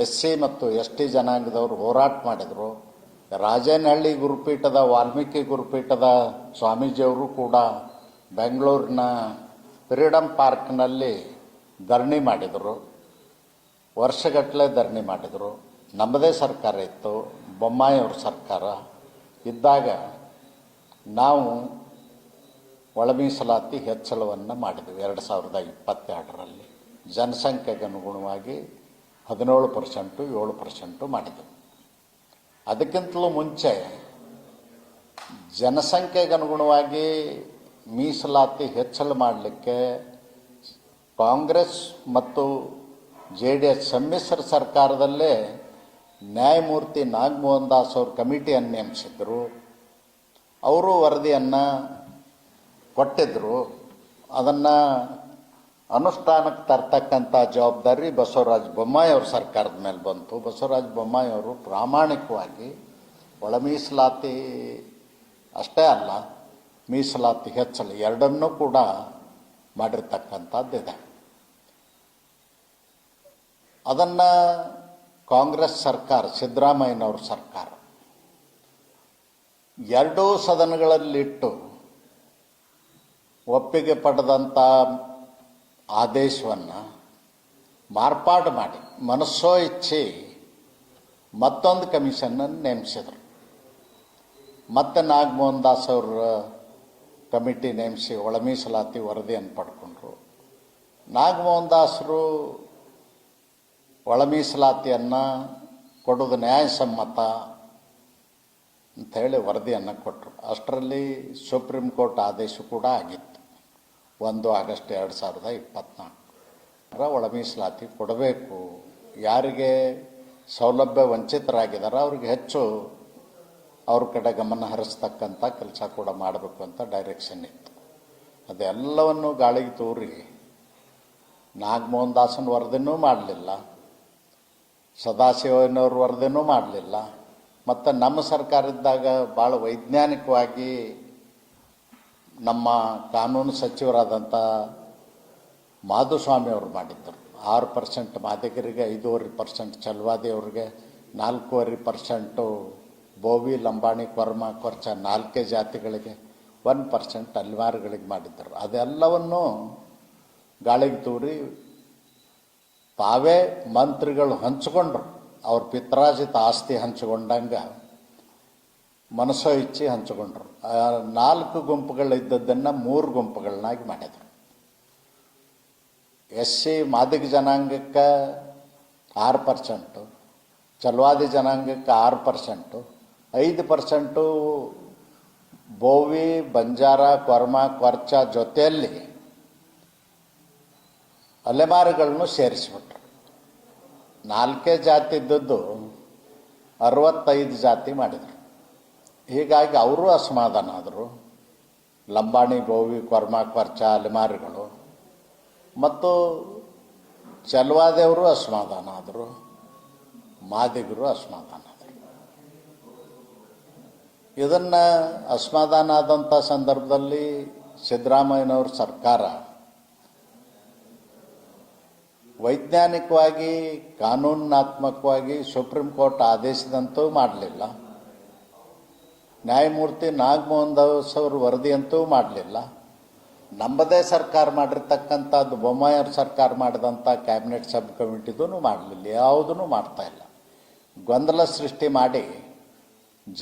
SC ಮತ್ತು ST ಜನಾಂಗದವರು ಹೋರಾಟ ಮಾಡಿದರು. ರಾಜೇನಹಳ್ಳಿ ಗುರುಪೀಠದ ವಾಲ್ಮೀಕಿ ಗುರುಪೀಠದ ಸ್ವಾಮೀಜಿಯವರು ಕೂಡ ಬೆಂಗಳೂರಿನ ಫ್ರೀಡಮ್ ಪಾರ್ಕ್ನಲ್ಲಿ ಧರಣಿ ಮಾಡಿದರು. ವರ್ಷಗಟ್ಟಲೆ ಧರಣಿ ಮಾಡಿದರು. ನಮ್ಮದೇ ಸರ್ಕಾರ ಇತ್ತು, ಬೊಮ್ಮಾಯಿಯವ್ರ ಸರ್ಕಾರ ಇದ್ದಾಗ ನಾವು ಒಳ ಮೀಸಲಾತಿ ಹೆಚ್ಚಳವನ್ನು ಮಾಡಿದ್ವಿ 2022ರಲ್ಲಿ. ಜನಸಂಖ್ಯೆಗೆ ಅನುಗುಣವಾಗಿ 17% 7% ಮಾಡಿದ್ವಿ. ಅದಕ್ಕಿಂತಲೂ ಮುಂಚೆ ಜನಸಂಖ್ಯೆಗೆ ಅನುಗುಣವಾಗಿ ಮೀಸಲಾತಿ ಹೆಚ್ಚಳ ಮಾಡಲಿಕ್ಕೆ ಕಾಂಗ್ರೆಸ್ ಮತ್ತು JDS ಸಮ್ಮಿಶ್ರ ಸರ್ಕಾರದಲ್ಲೇ ನ್ಯಾಯಮೂರ್ತಿ ನಾಗಮೋಹನ್ ದಾಸ್ ಅವರು ಕಮಿಟಿಯನ್ನು ನೇಮಿಸಿದ್ರು. ಅವರು ವರದಿಯನ್ನು ಕೊಟ್ಟಿದ್ದರು. ಅದನ್ನು ಅನುಷ್ಠಾನಕ್ಕೆ ತರ್ತಕ್ಕಂಥ ಜವಾಬ್ದಾರಿ ಬಸವರಾಜ ಬೊಮ್ಮಾಯಿ ಅವ್ರ ಸರ್ಕಾರದ ಮೇಲೆ ಬಂತು. ಬಸವರಾಜ ಬೊಮ್ಮಾಯಿ ಅವರು ಪ್ರಾಮಾಣಿಕವಾಗಿ ಒಳ ಮೀಸಲಾತಿ ಅಷ್ಟೇ ಅಲ್ಲ, ಮೀಸಲಾತಿ ಹೆಚ್ಚಳ ಎರಡನ್ನೂ ಕೂಡ ಮಾಡಿರ್ತಕ್ಕಂಥದ್ದಿದೆ. ಅದನ್ನು ಕಾಂಗ್ರೆಸ್ ಸರ್ಕಾರ, ಸಿದ್ದರಾಮಯ್ಯನವ್ರ ಸರ್ಕಾರ ಎರಡೂ ಸದನಗಳಲ್ಲಿಟ್ಟು ಒಪ್ಪಿಗೆ ಪಡೆದಂಥ ಆದೇಶವನ್ನು ಮಾರ್ಪಾಡು ಮಾಡಿ ಮನಸ್ಸೋ ಇಚ್ಛೆ ಮತ್ತೊಂದು ಕಮಿಷನನ್ನು ನೇಮಿಸಿದರು. ಮತ್ತೆ ನಾಗಮೋಹನ್ ದಾಸ್ ಅವರ ಕಮಿಟಿ ನೇಮಿಸಿ ಒಳ ಮೀಸಲಾತಿ ವರದಿಯನ್ನು ಪಡ್ಕೊಂಡ್ರು. ನಾಗಮೋಹನ್ ದಾಸರು ಒಳ ಮೀಸಲಾತಿಯನ್ನು ಕೊಡೋದು ನ್ಯಾಯಸಮ್ಮತ ಅಂಥೇಳಿ ವರದಿಯನ್ನು ಕೊಟ್ಟರು. ಅಷ್ಟರಲ್ಲಿ ಸುಪ್ರೀಂ ಕೋರ್ಟ್ ಆದೇಶ ಕೂಡ ಆಗಿತ್ತು. 1 ಆಗಸ್ಟ್ 2024 ಒಳ ಮೀಸಲಾತಿ ಕೊಡಬೇಕು, ಯಾರಿಗೆ ಸೌಲಭ್ಯ ವಂಚಿತರಾಗಿದ್ದಾರೆ ಅವ್ರಿಗೆ ಹೆಚ್ಚು ಅವ್ರ ಕಡೆ ಗಮನ ಹರಿಸ್ತಕ್ಕಂಥ ಕೆಲಸ ಕೂಡ ಮಾಡಬೇಕು ಅಂತ ಡೈರೆಕ್ಷನ್ ಇತ್ತು. ಅದೆಲ್ಲವನ್ನು ಗಾಳಿಗೆ ತೂರಿ ನಾಗಮೋಹನ್ ದಾಸನ ವರದಿನೂ ಮಾಡಲಿಲ್ಲ, ಸದಾಶಿವನವ್ರ ವರದಿನೂ ಮಾಡಲಿಲ್ಲ. ಮತ್ತು ನಮ್ಮ ಸರ್ಕಾರ ಇದ್ದಾಗ ಭಾಳ ವೈಜ್ಞಾನಿಕವಾಗಿ ನಮ್ಮ ಕಾನೂನು ಸಚಿವರಾದಂಥ ಮಾಧುಸ್ವಾಮಿ ಅವರು ಮಾಡಿದ್ದರು. 6% ಮಾದಿಗರಿಗೆ, 5.5% ಚಲವಾದಿಯವ್ರಿಗೆ, 4.5% ಬೋವಿ, ಲಂಬಾಣಿ, ಕೊರ್ಮ, ಕೊರ್ಚ 4 ಜಾತಿಗಳಿಗೆ, 1% ಅಲ್ವಾರ್ಗಳಿಗೆ ಮಾಡಿದ್ದರು. ಅದೆಲ್ಲವನ್ನು ಗಾಳಿಗೆ ತೂರಿ ತಾವೇ ಮಂತ್ರಿಗಳು ಹಂಚಿಕೊಂಡ್ರು. ಅವ್ರ ಪಿತ್ರಾಜಿತ ಆಸ್ತಿ ಹಂಚಿಕೊಂಡಂಗೆ ಮನಸ್ಸೋ ಇಚ್ಛೆ ಹಂಚಿಕೊಂಡ್ರು. 4 ಗುಂಪುಗಳಿದ್ದದ್ದನ್ನು 3 ಗುಂಪುಗಳನ್ನಾಗಿ ಮಾಡಿದರು. SC ಮಾದಿಗ ಜನಾಂಗಕ್ಕೆ 6%, ಚಲವಾದಿ ಜನಾಂಗಕ್ಕೆ 6%, 5% ಬೋವಿ, ಬಂಜಾರ, ಕೊರ್ಮ, ಕೊರ್ಚ ಜೊತೆಯಲ್ಲಿ ಅಲೆಮಾರಿಗಳನ್ನು ಸೇರಿಸಿಬಿಟ್ರು. 4 ಜಾತಿ ಇದ್ದದ್ದು 65 ಜಾತಿ ಮಾಡಿದರು. ಹೀಗಾಗಿ ಅವರು ಅಸಮಾಧಾನ ಆದರು. ಲಂಬಾಣಿ, ಬೋವಿ, ಕೊರ್ಮ, ಕೊರ್ಚ ಅಲೆಮಾರಿಗಳು ಮತ್ತು ಚಲವಾದಿಯವರು ಅಸಮಾಧಾನ ಆದರು, ಮಾದಿಗರು ಅಸಮಾಧಾನ ಆದರು. ಇದನ್ನು ಅಸಮಾಧಾನ ಆದಂಥ ಸಂದರ್ಭದಲ್ಲಿ ಸಿದ್ದರಾಮಯ್ಯನವ್ರ ಸರ್ಕಾರ ವೈಜ್ಞಾನಿಕವಾಗಿ, ಕಾನೂನಾತ್ಮಕವಾಗಿ ಸುಪ್ರೀಂ ಕೋರ್ಟ್ ಆದೇಶದಂತೂ ಮಾಡಲಿಲ್ಲ, ನ್ಯಾಯಮೂರ್ತಿ ನಾಗಮೋಹನ್ ದಾಸ್ ಅವ್ರ ವರದಿಯಂತೂ ಮಾಡಲಿಲ್ಲ. ನಮ್ಮದೇ ಸರ್ಕಾರ ಮಾಡಿರ್ತಕ್ಕಂಥದ್ದು, ಬೊಮ್ಮಾಯಿಯವ್ರ ಸರ್ಕಾರ ಮಾಡಿದಂಥ ಕ್ಯಾಬಿನೆಟ್ ಸಬ್ ಕಮಿಟಿದೂ ಮಾಡಲಿಲ್ಲ, ಯಾವುದೂ ಮಾಡ್ತಾಯಿಲ್ಲ. ಗೊಂದಲ ಸೃಷ್ಟಿ ಮಾಡಿ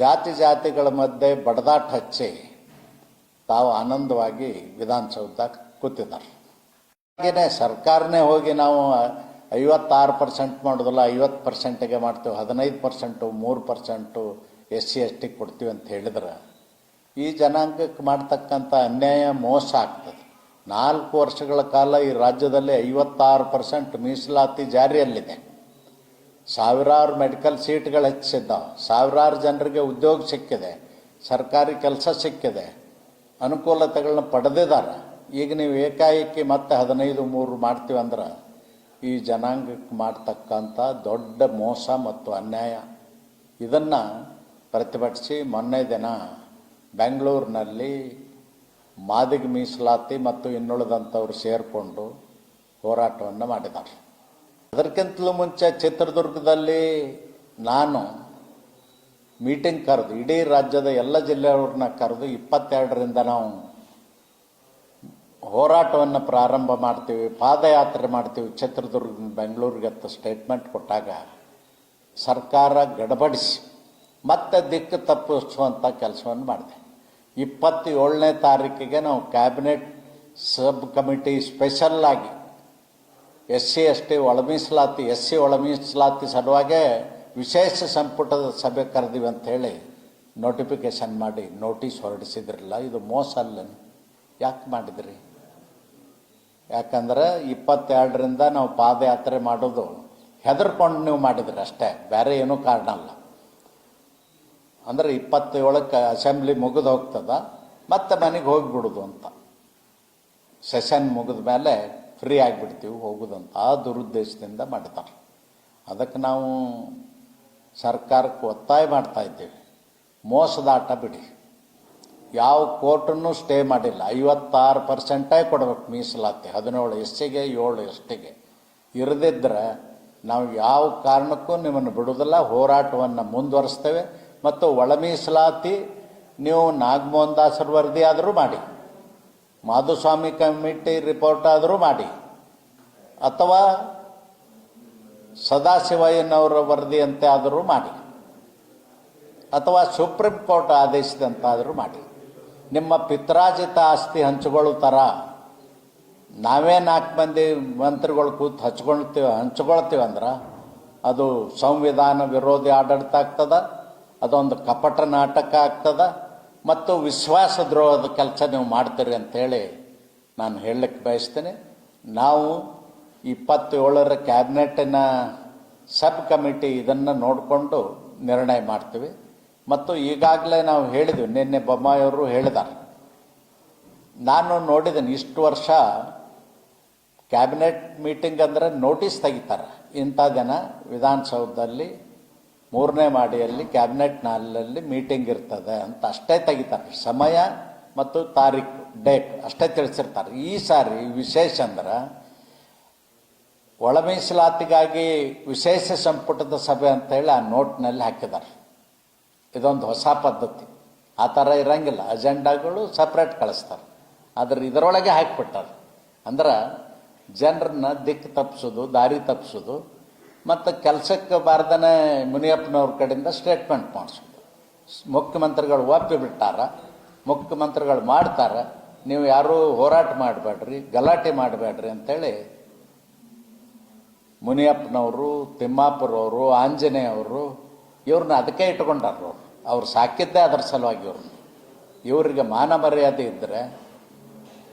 ಜಾತಿಗಳ ಮಧ್ಯೆ ಬಡದಾಟ ಹಚ್ಚಿ ತಾವು ಆನಂದವಾಗಿ ವಿಧಾನಸೌಧದಾಗ ಕೂತಿದ್ದಾರೆ. ಹಾಗೆಯೇ ಸರ್ಕಾರನೇ ಹೋಗಿ ನಾವು 56% ಮಾಡೋದಿಲ್ಲ, 50%ಗೆ ಮಾಡ್ತೇವೆ, 15%, 3% SC ST ಕೊಡ್ತೀವಿ ಅಂತ ಹೇಳಿದ್ರೆ ಈ ಜನಾಂಗಕ್ಕೆ ಮಾಡ್ತಕ್ಕಂಥ ಅನ್ಯಾಯ, ಮೋಸ ಆಗ್ತದೆ. 4 ವರ್ಷಗಳ ಕಾಲ ಈ ರಾಜ್ಯದಲ್ಲಿ 56% ಮೀಸಲಾತಿ ಜಾರಿಯಲ್ಲಿದೆ. ಸಾವಿರಾರು ಮೆಡಿಕಲ್ ಸೀಟ್ಗಳು ಹೆಚ್ಚಿದ್ದಾವೆ, ಸಾವಿರಾರು ಜನರಿಗೆ ಉದ್ಯೋಗ ಸಿಕ್ಕಿದೆ, ಸರ್ಕಾರಿ ಕೆಲಸ ಸಿಕ್ಕಿದೆ, ಅನುಕೂಲತೆಗಳನ್ನ ಪಡೆದಿದ್ದಾರೆ. ಈಗ ನೀವು ಏಕಾಏಕಿ ಮತ್ತೆ 15-3 ಮಾಡ್ತೀವಿ ಅಂದ್ರೆ ಈ ಜನಾಂಗಕ್ಕೆ ಮಾಡ್ತಕ್ಕಂಥ ದೊಡ್ಡ ಮೋಸ ಮತ್ತು ಅನ್ಯಾಯ. ಇದನ್ನು ಪ್ರತಿಭಟಿಸಿ ಮೊನ್ನೆ ದಿನ ಬೆಂಗಳೂರಿನಲ್ಲಿ ಮಾದಿಗ ಮೀಸಲಾತಿ ಮತ್ತು ಇನ್ನುಳಿದಂಥವ್ರು ಸೇರಿಕೊಂಡು ಹೋರಾಟವನ್ನು ಮಾಡಿದ್ದಾರೆ. ಅದಕ್ಕಿಂತಲೂ ಮುಂಚೆ ಚಿತ್ರದುರ್ಗದಲ್ಲಿ ನಾನು ಮೀಟಿಂಗ್ ಕರೆದು ಇಡೀ ರಾಜ್ಯದ ಎಲ್ಲ ಜಿಲ್ಲೆಯವ್ರನ್ನ ಕರೆದು 22ರಿಂದ ನಾವು ಹೋರಾಟವನ್ನು ಪ್ರಾರಂಭ ಮಾಡ್ತೀವಿ, ಪಾದಯಾತ್ರೆ ಮಾಡ್ತೀವಿ ಚಿತ್ರದುರ್ಗದಿಂದ ಬೆಂಗಳೂರಿಗೆ ಅಂತ ಸ್ಟೇಟ್ಮೆಂಟ್ ಕೊಟ್ಟಾಗ ಸರ್ಕಾರ ಗಡಬಡಿಸಿ ಮತ್ತೆ ದಿಕ್ಕು ತಪ್ಪಿಸುವಂಥ ಕೆಲಸವನ್ನು ಮಾಡಿದೆ. 27ನೇ ತಾರೀಕಿಗೆ ನಾವು ಕ್ಯಾಬಿನೆಟ್ ಸಬ್ ಕಮಿಟಿ ಸ್ಪೆಷಲ್ ಆಗಿ SC ST ಒಳ ಮೀಸಲಾತಿ SC ಒಳ ಮೀಸಲಾತಿ ಸಲುವಾಗೇ ವಿಶೇಷ ಸಂಪುಟದ ಸಭೆ ಕರೆದಿವಿ ಅಂಥೇಳಿ ನೋಟಿಫಿಕೇಶನ್ ಮಾಡಿ ನೋಟಿಸ್ ಹೊರಡಿಸಿದ್ರಲ್ಲ. ಇದು ಮೋಸ ಅಲ್ಲ, ಯಾಕೆ ಮಾಡಿದ್ರಿ? ಯಾಕಂದ್ರೆ 22ರಿಂದ ನಾವು ಪಾದಯಾತ್ರೆ ಮಾಡೋದು ಹೆದರ್ಕೊಂಡು ನೀವು ಮಾಡಿದ್ರಿ ಅಷ್ಟೇ, ಬೇರೆ ಏನೂ ಕಾರಣ ಅಲ್ಲ. ಅಂದರೆ 27ಕ್ಕೆ ಅಸೆಂಬ್ಲಿ ಮುಗಿದು ಹೋಗ್ತದ, ಮತ್ತೆ ಮನೆಗೆ ಹೋಗಿಬಿಡೋದು ಅಂತ, ಸೆಷನ್ ಮುಗಿದ ಮೇಲೆ ಫ್ರೀ ಆಗಿಬಿಡ್ತೀವಿ ಹೋಗೋದಂತ ಆ ದುರುದ್ದೇಶದಿಂದ ಮಾಡ್ತಾರೆ. ಅದಕ್ಕೆ ನಾವು ಸರ್ಕಾರಕ್ಕೆ ಒತ್ತಾಯ ಮಾಡ್ತಾ ಇದ್ದೀವಿ, ಮೋಸದಾಟ ಬಿಡಿ. ಯಾವ ಕೋರ್ಟನ್ನು ಸ್ಟೇ ಮಾಡಿಲ್ಲ. 56% ಕೊಡಬೇಕು ಮೀಸಲಾತಿ, 17 SCಗೆ 7 STಗೆ. ಇರದಿದ್ದರೆ ನಾವು ಯಾವ ಕಾರಣಕ್ಕೂ ನಿಮ್ಮನ್ನು ಬಿಡೋದಿಲ್ಲ, ಹೋರಾಟವನ್ನು ಮುಂದುವರಿಸ್ತೇವೆ. ಮತ್ತು ಒಳ ಮೀಸಲಾತಿ ನೀವು ನಾಗಮೋಹನ್ ದಾಸರ ವರದಿ ಆದರೂ ಮಾಡಿ, ಮಾಧುಸ್ವಾಮಿ ಕಮಿಟಿ ರಿಪೋರ್ಟ್ ಆದರೂ ಮಾಡಿ, ಅಥವಾ ಸದಾಶಿವಯ್ಯನವರ ವರದಿ ಅಂತೆ ಆದರೂ ಮಾಡಿ, ಅಥವಾ ಸುಪ್ರೀಂ ಕೋರ್ಟ್ ಆದೇಶದಂತಾದರೂ ಮಾಡಿ. ನಿಮ್ಮ ಪಿತ್ರಾಜಿತ ಆಸ್ತಿ ಹಂಚಿಕೊಳ್ಳೋ ಥರ ನಾವೇ 4 ಮಂದಿ ಮಂತ್ರಿಗಳು ಕೂತು ಹಂಚ್ಕೊಳ್ತೀವಿ ಅಂದ್ರೆ ಅದು ಸಂವಿಧಾನ ವಿರೋಧಿ ಆಡಳಿತ ಆಗ್ತದ, ಅದೊಂದು ಕಪಟ ನಾಟಕ ಆಗ್ತದ, ಮತ್ತು ವಿಶ್ವಾಸ ದ್ರೋಹದ ಕೆಲಸ ನೀವು ಮಾಡ್ತೀರಿ ಅಂಥೇಳಿ ನಾನು ಹೇಳಲಿಕ್ಕೆ ಬಯಸ್ತೇನೆ. ನಾವು 27ರ ಕ್ಯಾಬಿನೆಟ್ಟಿನ ಸಬ್ ಕಮಿಟಿ ಇದನ್ನು ನೋಡಿಕೊಂಡು ನಿರ್ಣಯ ಮಾಡ್ತೀವಿ. ಮತ್ತು ಈಗಾಗಲೇ ನಾವು ಹೇಳಿದ್ವಿ, ನಿನ್ನೆ ಬೊಮ್ಮಾಯಿಯವರು ಹೇಳಿದ್ದಾರೆ, ನಾನು ನೋಡಿದ್ದೀನಿ ಇಷ್ಟು ವರ್ಷ ಕ್ಯಾಬಿನೆಟ್ ಮೀಟಿಂಗ್ ಅಂದರೆ ನೋಟಿಸ್ ತೆಗಿತಾರೆ, ಇಂಥ ಜನ ವಿಧಾನಸೌಧದಲ್ಲಿ 3ನೇ ಮಾಡಿಯಲ್ಲಿ ಕ್ಯಾಬಿನೆಟ್ ನಾಲಲ್ಲಿ ಮೀಟಿಂಗ್ ಇರ್ತದೆ ಅಂತ ಅಷ್ಟೇ ತೆಗಿತಾರೆ, ಸಮಯ ಮತ್ತು ತಾರೀಕು ಡೇಟ್ ಅಷ್ಟೇ ತಿಳಿಸಿರ್ತಾರೆ. ಈ ಸಾರಿ ವಿಶೇಷ ಅಂದ್ರೆ ಒಳ ಮೀಸಲಾತಿಗಾಗಿ ವಿಶೇಷ ಸಂಪುಟದ ಸಭೆ ಅಂತೇಳಿ ಆ ನೋಟ್ನಲ್ಲಿ ಹಾಕಿದ್ದಾರೆ. ಇದೊಂದು ಹೊಸ ಪದ್ಧತಿ, ಆ ಥರ ಇರಂಗಿಲ್ಲ. ಅಜೆಂಡಾಗಳು ಸಪ್ರೇಟ್ ಕಳಿಸ್ತಾರೆ, ಆದರೆ ಇದರೊಳಗೆ ಹಾಕಿಬಿಟ್ಟಾರೆ. ಅಂದ್ರೆ ಜನರನ್ನ ದಿಕ್ಕು ತಪ್ಪಿಸೋದು, ದಾರಿ ತಪ್ಪಿಸೋದು, ಮತ್ತು ಕೆಲಸಕ್ಕೆ ಬಾರ್ದನೆ ಮುನಿಯಪ್ಪನವ್ರ ಕಡೆಯಿಂದ ಸ್ಟೇಟ್ಮೆಂಟ್ ಮಾಡಿಸೋದು. ಮುಖ್ಯಮಂತ್ರಿಗಳು ಒಪ್ಪಿ ಬಿಟ್ಟಾರ, ಮುಖ್ಯಮಂತ್ರಿಗಳು ಮಾಡ್ತಾರೆ, ನೀವು ಯಾರೂ ಹೋರಾಟ ಮಾಡಬೇಡ್ರಿ, ಗಲಾಟೆ ಮಾಡಬೇಡ್ರಿ ಅಂತೇಳಿ ಮುನಿಯಪ್ಪನವರು, ತಿಮ್ಮಾಪುರವರು, ಆಂಜನೇಯವರು ಇವ್ರನ್ನ ಅದಕ್ಕೆ ಇಟ್ಕೊಂಡಾರ. ಅವ್ರು ಸಾಕಿದ್ದೇ ಅದರ ಸಲುವಾಗಿ. ಇವರಿಗೆ ಮಾನ ಮರ್ಯಾದೆ ಇದ್ದರೆ,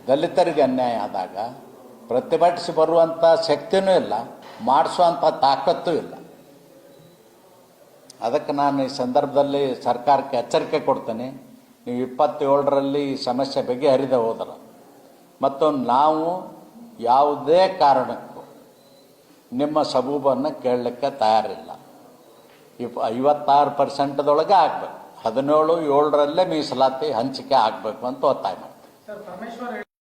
ದಲಿತರಿಗೆ ಅನ್ಯಾಯ ಆದಾಗ ಪ್ರತಿಭಟಿಸಿ ಬರುವಂಥ ಶಕ್ತಿನೂ ಇಲ್ಲ, ಮಾಡಿಸುವಂಥ ತಾಕತ್ತೂ ಇಲ್ಲ. ಅದಕ್ಕೆ ನಾನು ಈ ಸಂದರ್ಭದಲ್ಲಿ ಸರ್ಕಾರಕ್ಕೆ ಎಚ್ಚರಿಕೆ ಕೊಡ್ತೇನೆ, ನೀವು 27ರಲ್ಲಿ ಈ ಸಮಸ್ಯೆ ಬಗೆಹರಿದೇ ಹೋದ್ರ ಮತ್ತು ನಾವು ಯಾವುದೇ ಕಾರಣಕ್ಕೂ ನಿಮ್ಮ ಸಬೂಬನ್ನು ಕೇಳಲಿಕ್ಕೆ ತಯಾರಿಲ್ಲ. 56%ದೊಳಗೆ ಆಗಬೇಕು, 17-7ರಲ್ಲೇ ಮೀಸಲಾತಿ ಹಂಚಿಕೆ ಆಗಬೇಕು ಅಂತ ಒತ್ತಾಯ ಮಾಡ್ತೀವಿ.